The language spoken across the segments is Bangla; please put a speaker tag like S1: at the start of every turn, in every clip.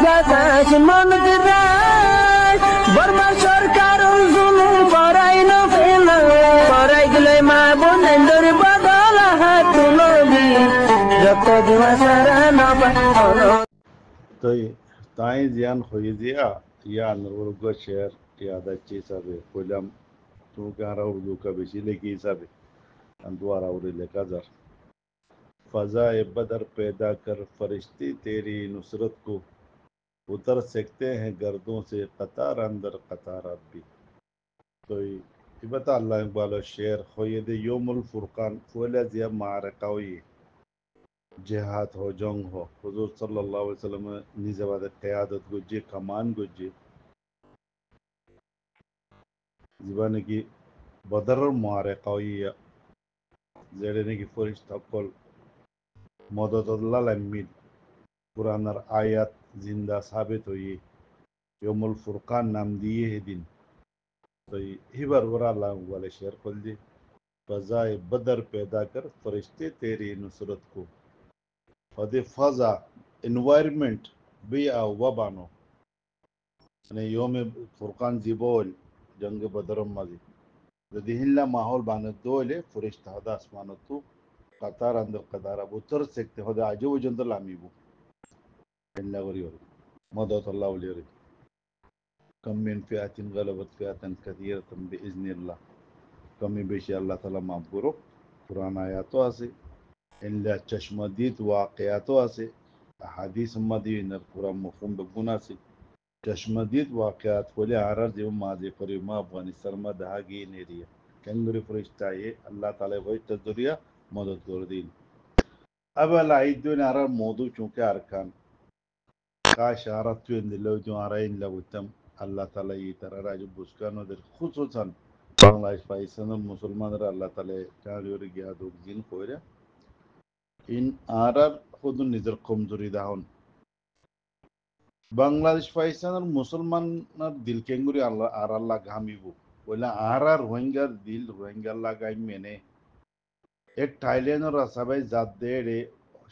S1: বাতাস মনত রায় বর্মা সরকার জুলুম করাই না ফেলা করাই গেলে মা বোনেদের বদল হাত তুলবি যত দিবা সারা না
S2: तो ताई जियान होई दिया या नूरगो शेर याद अच्छी साबे कोलम तू गारा उर्दू का बिजली की साबे अंदवारा उरे लेका जर फजा बदर पैदा कर फरिश्ते तेरी नुसरत को उतर सकते हैं गर्दों से कतार अंदर कतार अब भी तो ये बता अल्लाह इकबाल शेर होई दे योमुल फुरकान फोले जिया मारका हुई जिहाद हो जंग हो हुजूर सल्लल्लाहु अलैहि वसल्लम निजवाद क़यादत गुज्जे कमान गुज्जे जीवन की बदर मारका हुई जेडने की फरिश्ता कल मदद अल्लाह लम्मिद कुरानर आयत जिंदा साबित हुई योमुल फुरकान नाम दिए है दिन तो ही बार वरा अल्लाह वाले शेर खोल दी फजाए बदर पैदा कर फरिश्ते तेरी नुसरत को और दे फजा एनवायरनमेंट भी आ वबानो ने योम फुरकान जिबोल जंग बदरम मजी दिहिल्ला माहौल बाने दोले फरिश्ता हदा आसमानो तू कतार अंदर कतार अब उतर सकते हो आजो वजन तो लामी वो इल्ला वरी मदद अल्लाह वली कम मिन फियातिन गलबत फियातन कसीरतन बिइज़्निल्लाह कमी बेशी अल्लाह ताला माफ करो कुरान आयातो आसे इल्ला चश्मदीद वाक़यातो आसे अहादीस मदी नर कुरान मफहूम बगुना से चश्मदीद वाक़यात कोले आरर जो माजे परिमा अफगानिस्तान में दहागी नेरिया केंगुरी फरिश्ता ये अल्लाह ताला वही तजरिया मदद कर दी अब लाइदो नारा मौदू चूंकि अरकान का शारत तो इन दिलो जो आ रहा है इन लगुतम अल्लाह ताला ये तरह राजू बुस्कानो दर खुसूसन बांग्लादेश पाकिस्तान और मुसलमान रा अल्लाह ताला चारों गया दो जिन कोयरा इन आरर खुद निजर कमजोरी दाहन बांग्लादेश पाकिस्तान और मुसलमान ना दिल केंगुरी अल्लाह आरल्ला घामीबो बोला आरर रोहिंग्या दिल रोहिंग्या लगाई मैंने एक थाईलैंड और असबाई जात दे रे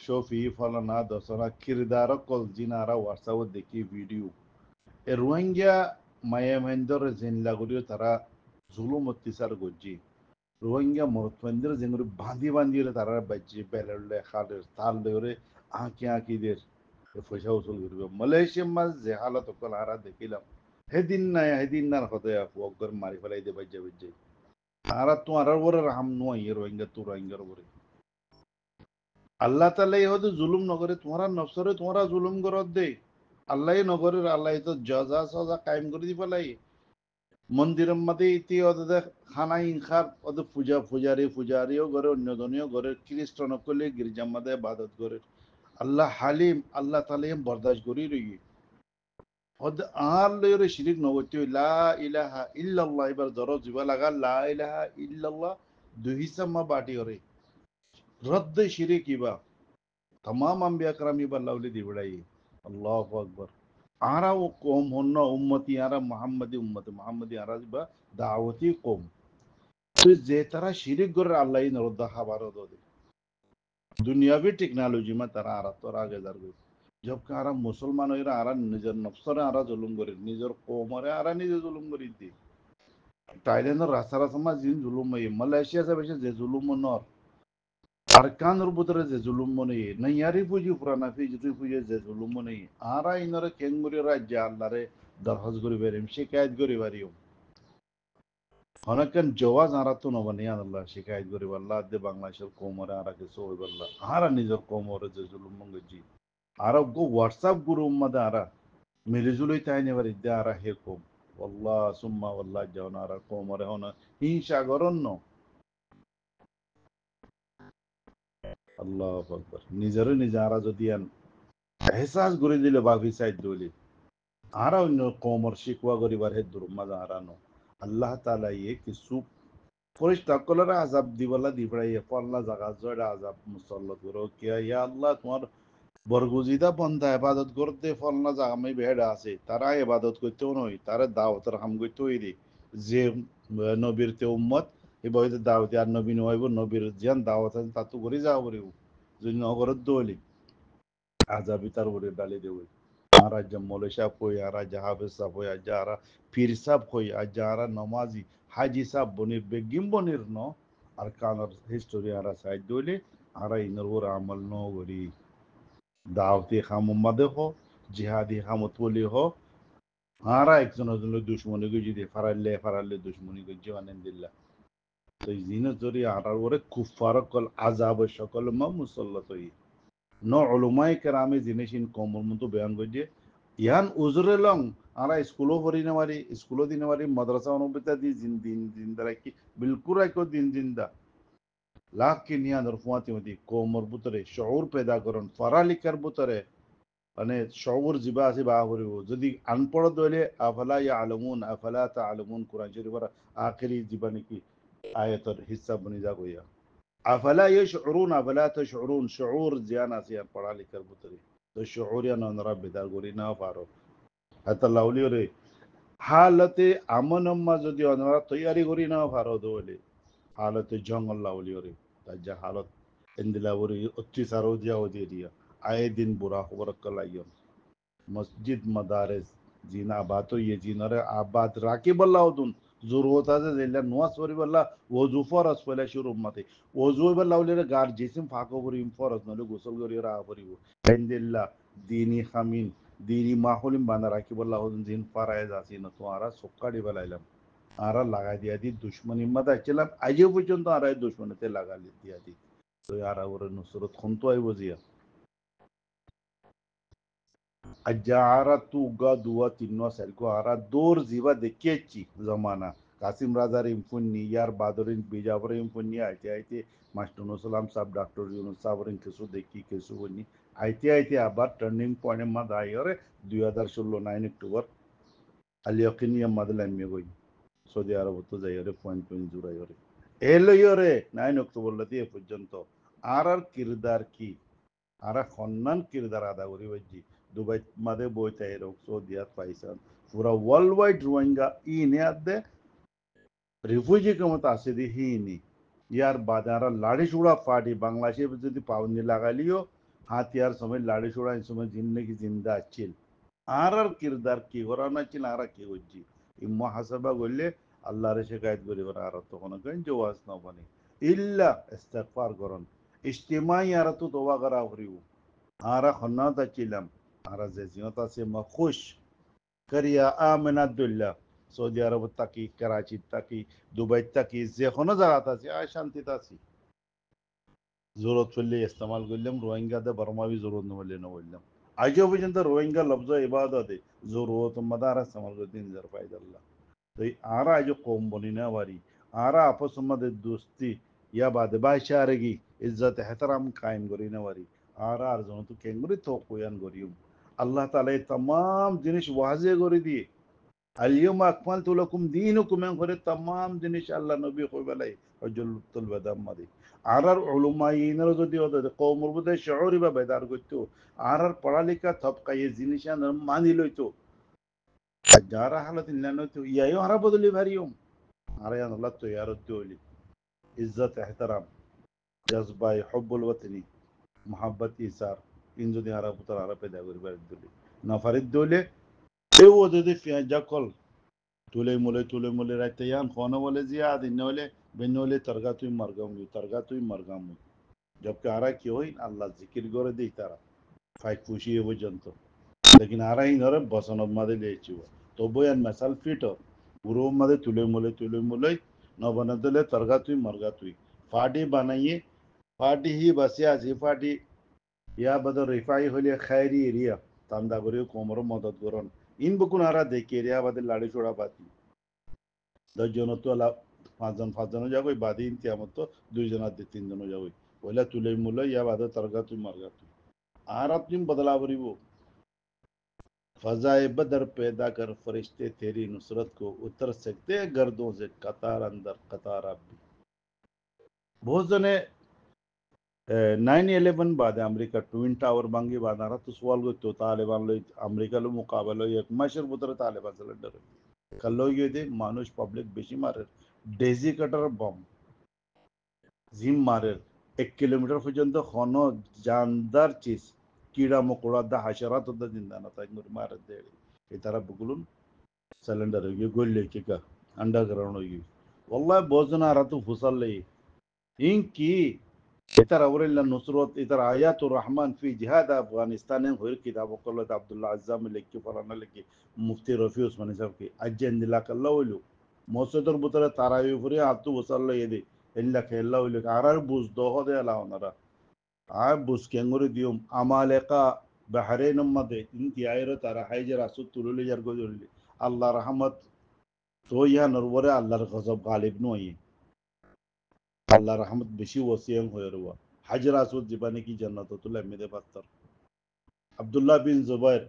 S2: शोफी फलाना दसना किरदार कल जिनारा व्हाट्सएप देखी वीडियो ए रोहिंग्या मायामेंदर जिनलागुरियो तारा जुलुम अत्याचार गोजी रोहिंग्या मरतमंदिर जिंगुरी बांधी बांधी रे तारा बच्चे बेलले खाले ताल रे आंकी आंकी देर फैसा उसूल करिबो मलेशिया में जे हालत कल आरा देखिला हे दिन ना खतया वगर मारी फलाई दे बच्चे बच्चे आरा तू आरा वर राम नो ये रोहिंग्या तू रोहिंग्या रे अल्लाह ताला ये होते जुलुम नगरे तुम्हारा नफ्सरे तुम्हारा जुलुम करत दे अल्लाह ही नगरे अल्लाह तो जजा सजा कायम कर दी पलाई मंदिरम मध्ये इति ओदे खाना इनखार ओदे पूजा पुजारियो गरे अन्य दुनिया गरे ख्रिस्टान कोले गिरजा मध्ये इबादत करे अल्लाह हालिम अल्लाह ताला ये बर्दाश्त करी रही ओदे आर ले शिरिक नगति ला इलाहा इल्लल्लाह इबर जरो जीवा लगा ला इलाहा इल्लल्लाह दुहिसा मा बाटी करे रद्द शिरिक इबा तमाम अंबिया कराम इबा लावली दिवड़ाई अल्लाहु अकबर आरा वो कौम होना उम्मती आरा मोहम्मदी आरा इबा दावती कौम तो जे तरह शिरिक गर अल्लाह ही नरोदा खबर दो दे दुनियावी टेक्नोलॉजी में तरह आरा तो आगे दर गई जब का आरा मुसलमान हो आरा निजर नफ्सर आरा जुलुम करे निजर कौम रे आरा निजर जुलुम करी थी थाईलैंड रास्ता समाज जिन जुलुम है मलेशिया से वैसे जे जुलुम नॉर अरकान रुबुतरे जे जुलुम नहीं नहीं यारी पूजी पुराना फिजरी पूजे जे जुलुम नहीं आरा इनरे केंगुरी राज्य अल्लाह दरहज गुरी बेरिम शिकायत गुरी बारियो हनकन जवाज आरा तो नबनी अल्लाह शिकायत गुरी अल्लाह दे बांग्लादेश कोमरे आरा के सो अल्लाह आरा निजर कोमरे जे जुलुम मंगजी आरा गो व्हाट्सएप गुरु उम्मद आरा मिलिजुली ताइने बारी दे आरा हे कोम वल्लाह सुम्मा वल्लाह जवन आरा कोमरे होना हिंसा गरन्नो अल्लाह अकबर निजरे निजारा जदियान एहसास गुरी दिले बाफी साइड दोली आरा नो कोमर शिकवा गरी बार हे दुरमा आरा नो अल्लाह ताला ये कि सुप फरिश्ता कलरा अजाब दिवला दिबड़ा ये फल्ला जगह जोड़ा अजाब मुसल्लत करो क्या या अल्लाह तुम्हार बरगुजिदा बंदा इबादत करते फल्ला जगह में बेड़ा আছে তারা ইবাদত করতেও নয় তারা দাওয়াতের হাম করতেই রে যে নবীর তে উম্মত ইবাদত দাওয়াত আর নবী নয়ব নবীর জান দাওয়াত তা তো করে যাও রে যদি নগরত দলি আজাবি তার উপরে ডালে দেবে আরা যা মৌলে সাহেব কই আরা যা হাফেজ সাহেব হই আজ আরা পীর সাহেব কই আজ আরা নমাজি হাজি সাহেব বনির বেগিম বনির ন আর কানার হিস্টোরি আরা সাইড দইলে আরা ইনর ওর আমল ন গরি দাওয়াতি খামুম্মাদে হো জিহাদি খামতলি হো আরা একজন একজন দুশ্মনী গো যদি ফারাল্লে দুশ্মনী গো জীবনেন দিল্লা তো এই জিনিস ধরি আরার ওরে কুফার কল আজাব সকল মা মুসল্লাত হই ন উলুমায়ে কেরামে জিনিস ইন কমর মতো বয়ান গজে ইয়ান উজরে লং আরা স্কুলও পড়ি না মারি স্কুলও দিনে মারি মাদ্রাসা অনুবিতা দি জিন দিন জিন্দা রাখি বিলকুল রাখো দিন জিন্দা লাকিন ইয়ান রফুয়াতি মতি কমর বুতরে শউর পেদা করন ফারালিকার বুতরে মানে শউর জিবা আছে বা করিব যদি আনপড় দলে আফালা ইয়ালামুন আফালা তাআলামুন কুরআন শরীফের আখিরি জীবনী কি আয়াতের হিস্সা বনি যা গইয়া আফালা ইয়াশউরুন আফালা তাশউরুন শউর জিয়ানা সিয়ান পড়া লিখার বুতরে তো শউর ইয়ান নরা বেদার করি না পারো হাতা লাউলি রে হালতে আমন আম্মা যদি অনরা তৈয়ারি করি না পারো দলে হালতে জঙ্গল লাউলি রে তাজা হালত এন্দিলা ওরি অতি সারো দিয়া আয়ে দিন বুরা খবর কলাইয়ন মসজিদ মাদারেস জিনা বাতো ये জিনারে আবাদ রাকিব আল্লাহদুন জরুরত আছে যেলা নোয়াজ করি বল্লা ওযু ফরজ পয়লা শুরু মতে ওযু বল্লা ওলে গার জিসিম ফাকো করি ফরজ নলে গোসল করি রা করিব আলহামদুলিল্লাহ দিনী খামিন দিনী মাহলিম বানা রাকিব আল্লাহদুন জিন ফারায়েজ আছে না তো আরা সক্কাডি বলাইলাম আরা লাগা দিয়া দি দুশমনি মাদা ছিলাম আজও পর্যন্ত আরা দুশমনিতে লাগা দিয়া দি তো আরা ওরে নুসরত খন্তু আইব Zia Ajara tuga dua tinno selko ara dor ziva dekechi zamana Qasim রাজার ইমফুন্নি ইয়ার বাদরিন বিজাবর ইমফুন্নি আইতে মাস্টার সালাম সাহেব ডক্টর ইউনুস সাবরিন কিছু দেখি কিছু বনি আইতে আবার টার্নিং পয়েন্ট মা দাইরে 2016 9 অক্টোবর আলিয়াকিনি মাদলা এমে গই সৌদি আরব তো যাইরে পয়েন্ট জুরাইরে এলো ইরে 9 অক্টোবর লতি এ পর্যন্ত আর কিরদার কি আর খন্নান কিরদার আদা করি বাজি দুবাই মাদে বইতে এরক সৌদিয়াত পাইসান পুরা ওয়ার্ল্ড ওয়াইড রোহিঙ্গা ইনে আদে রিফিউজি কমত আসে দি হিনি ইয়ার বাজারা লাড়ি চূড়া ফাটি বাংলাদেশে যদি পাবনি লাগালিও হাতিয়ার সময় লাড়ি চূড়া এই সময় জিন্দগি জিন্দা আছিল আর কিরদার কি করানো ছিল আর কি হচ্ছি এই মহাসভা করলে আল্লাহর শেখায়ত করি আর তখন জওয়াজ না বনে ইল্লা ইস্তেগফার করন ইজতিমাই আর তো দোয়া করা করিও আর খন্নাত ছিলাম আর যে জিয়ত আছে মখুশ করিয়া আমানাতুল্লাহ সৌদি আরব তাকি করাচি তাকি দুবাই তাকি যে কোনো জায়গাতে আছে আর শান্তিতে আছি জরুরত পড়লে ইস্তেমাল করলাম রোহিঙ্গাতে বর্মাবি জরুরত নহলে না বললাম আজও পর্যন্ত রোহিঙ্গা লফজ ইবাদতে জরুরত মাদার ইস্তেমাল করতে নিজার ফায়দাল্লাহ তো আর আজও কম বনি না বারি আর আপস মধ্যে দোস্তি ইয়া বাদে বাইশারেগি ইজ্জত এহতরাম কায়েম করি না বারি আর জন তো কেঙ্গুরি তো কোয়ান করিও আল্লাহ তাআলা तमाम জিনিস ওয়াজে করে দিয়ে اليوم أكملت لكم دينكم من غير تمام জিনিস আল্লাহ নবী কই বলাই হজ্জতুল বাদা মাদি আর উলামাইন যদি ওদের কওমের মধ্যে শউরি বা বেদার করতো আর পড়ালেখা তবকা এই জিনিস মানি লইতো যারা হালত ইল্লানো তো ইয়াও আর বদলি ভারিয়ম আর আল্লাহ তো ইয়ার দলি ইজ্জত এহতরাম জজবাই হুব্বুল ওয়াতনি মোহাব্বত ইসার ইন যদি আর পুত্র আর পেদা করিবার দলি নফারিদ দলে এও যদি ফিয়া কল তুলে মুলে রাইতে ইয়ান খানা বলে জিয়াদ ইন্নে বলে বেন বলে তরগা তুই মরগামু जबकि आरा কি হই আল্লাহ জিকির করে দেই তারা ফাইক খুশি পর্যন্ত लेकिन आरा इन और बसन मादे लेचिव तो बयान मसाल फिट गुरु मादे तुले मुले न बनदले तरगा तुई मरगा तुई फाटी बनाइए फाटी ही बसिया जी फाटी या बदर रिफाई होले खैरी एरिया तांदा गरे कोमर मदद करन इन बकुन आरा देखि एरिया बादे लाड़ी छोड़ा पाती দশজন তো পাঁচজন যাবো বাদে ইন্তিয়ামত তো দুইজন আর তিনজন যাবো ওইলা তুলে মুলে ইয়া বাদে তরগা তুই মারগা তুই আর আপনি বদলা করিব फजाए बदर पैदा कर फरिश्ते तेरी नुसरत को उतर सकते गर्दों से कतार अंदर कतार अब भी बहुत जने 9/11 बाद अमेरिका ट्विन टावर बांगी बाद आ रहा तो सवाल को तालिबान लो अमेरिका लो मुकाबला एक मशर बुतर तालिबान सिलेंडर कल्लो ये दे मानुष पब्लिक बेशी मारे डेजी कटर बम जिम मारे 1 किलोमीटर পর্যন্ত কোনো জানদার চিজ কীড়া মকড়া দা হাসারাত দা জিন্দা না তাই মারে দে এই তারা বুকুলুন সিলিন্ডার হয়ে গল্লে কি কা আন্ডারগ্রাউন্ড হয়ে والله بوزنا راتو فصلي إنكي إتر أوريلا نصرت إتر آيات الرحمن في جهاد أفغانستان غير كتاب وقال عبد الله عزام لكي فرانا لكي مفتي رفيع عثماني صاحب كي أجن لك الله ولو موسيقى بطلة تراوي فري عبدو وصلى يدي إلا كلا ولو عرار بوز دوه ده لا هنرا عاب بوز كنغوري ديوم أمالكا بحرين مدة إنتي عيرو ترى حيجر أسود تلولي جرغو جولي الله رحمت তো ইয়া নরবরে আল্লাহর গজব গালিব নয় আল্লাহ রহমত বেশি ওসিয়াং হয়ে রুয়া হাজর আসুদ জীবানে কি জান্নাত তুলে মেদে পাত্তর আব্দুল্লাহ বিন জুবাইর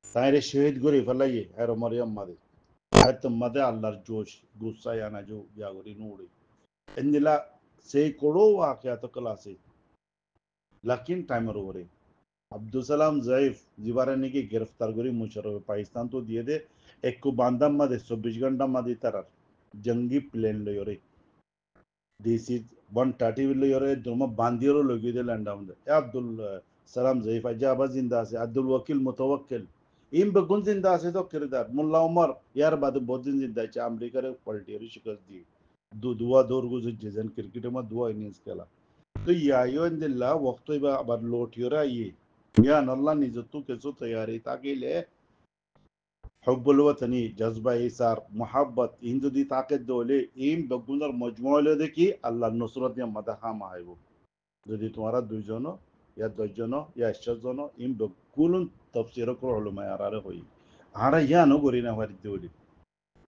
S2: তাইরে শহীদ করে ফেলাইয়ে আর মরিয়ম মাদে হায়ত মাদে আল্লাহর জোশ গুসা ইয়ানা জো জাগরি নুড়ি এন্দিলা সেই কোড়ো ওয়াকিয়াত ক্লাসে লাকিন টাইমার ওরে আব্দুল সালাম জাইফ জিবারে নাকি গ্রেফতার করে মুশারফ পাকিস্তান তো দিয়ে দে একটু বান্দাম মাদে 24 ঘন্টা মাদে তারার জঙ্গি প্লেন লয়রে দিস ইজ 130 লয়রে দমা বান্দিরো লগি দে ল্যান্ড ডাউন দে আব্দুল সালাম জাইফ আজাবা জিন্দা আছে আব্দুল ওয়াকিল মুতাওয়াক্কিল ইম বেগুন জিন্দা আছে তো কিরদার মোল্লা উমর ইয়ার বাদে বহুদিন জিন্দা আছে আমেরিকার পলিটিয়ারি শিকাস দি দুয়া দৌর গুজে জেজন ক্রিকেটে মা দুয়া ইনিংস খেলা তো ইয়ায়ো ইনদিল্লাহ ওয়াক্ত ইবা আবার লোটিয়রা ইয়ে يا الله نيزتو كسو تياري تاكي لي حب الوطني جذبة إيثار محبت هندو دي طاقت دولي إيم بگونر مجموعة لدي كي الله النصرت يا مدخا ما هيبو যদি তোমারা দুইজনও ইয়া দশজনও ইয়া 100 জনও ইম বকুলুন তফসির কর উলামা আরারে হই আরা ইয়ানো গরি না হারি দেউলি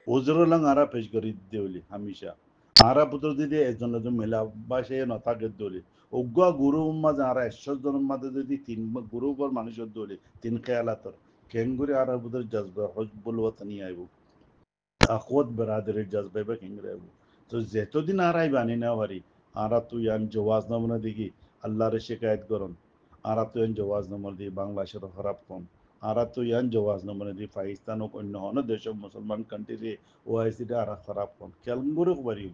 S2: ওজরো লং আরা পেশ করি দেউলি হামেশা আরা পুত্র দিদি একজন একজন মেলা বাসে ন থাকে দেউলি অজ্ঞা গুরু উম্মা যারা 100 জনের মধ্যে যদি তিন গুরু পর মানুষের দেউলি তিন খেয়ালাতর কেঙ্গুরি আরা পুত্র জজবা হজবুল ওয়াতনি আইবো আখওয়াত বরাদরের জজবা বে কেঙ্গুরি আইবো তো যেতদিন আরাই বানি না হারি আরা তো ইয়ান জওয়াজ নামনা দেখি আল্লাহর শিকায়ত করুন আরা তো ইয়ান জওয়াজ নামনা দি বাংলাদেশের খারাপ কম আরা তো ইয়ান জওয়াজ নামনা দি পাকিস্তান ও অন্য হন দেশ মুসলমান কান্ট্রি ওআইসিটা আরা খারাপ কম কেলমগুরু বাড়ি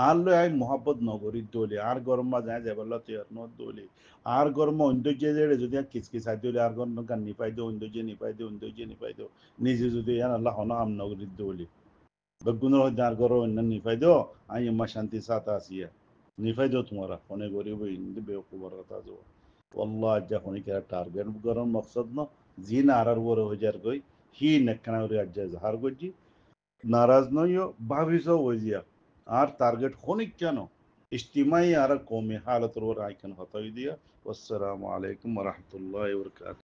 S2: আল্লো আই মোহাব্বত নগরী দোলে আর গরম মা যায় যাবল্লা তৈয়ার ন দোলে আর গরম অন্দর্য যেড়ে যদি কিচকিচ আই দোলে আর গরম গান নিপাই দে অন্দর্য নিপাই দে নিজে যদি ইয়ান আল্লাহ হন আম নগরী দোলে বেগুনের হইতে আর গরম অন্য নিপাই দো আই ইম্মা শান্তি সাথ আসিয়া নিফাইদো তোমারা ফোনে গরিব ইন্দি বেওকুবার কথা जो والله আজ্জা ফোনে কে টার্গেট গরম মকসদ ন জিন আরার ওরে হজার গই হি নেকনা ওরে আজ্জা জাহার গজি নারাজ নইও ভাবিসো ওজিয়া আর টার্গেট খনিক কেন ইজতিমাই আর কওমি হালত ওর আইকন হতাই দিয়া আসসালামু আলাইকুম ওয়া রাহমাতুল্লাহি ওয়া বারাকাতুহু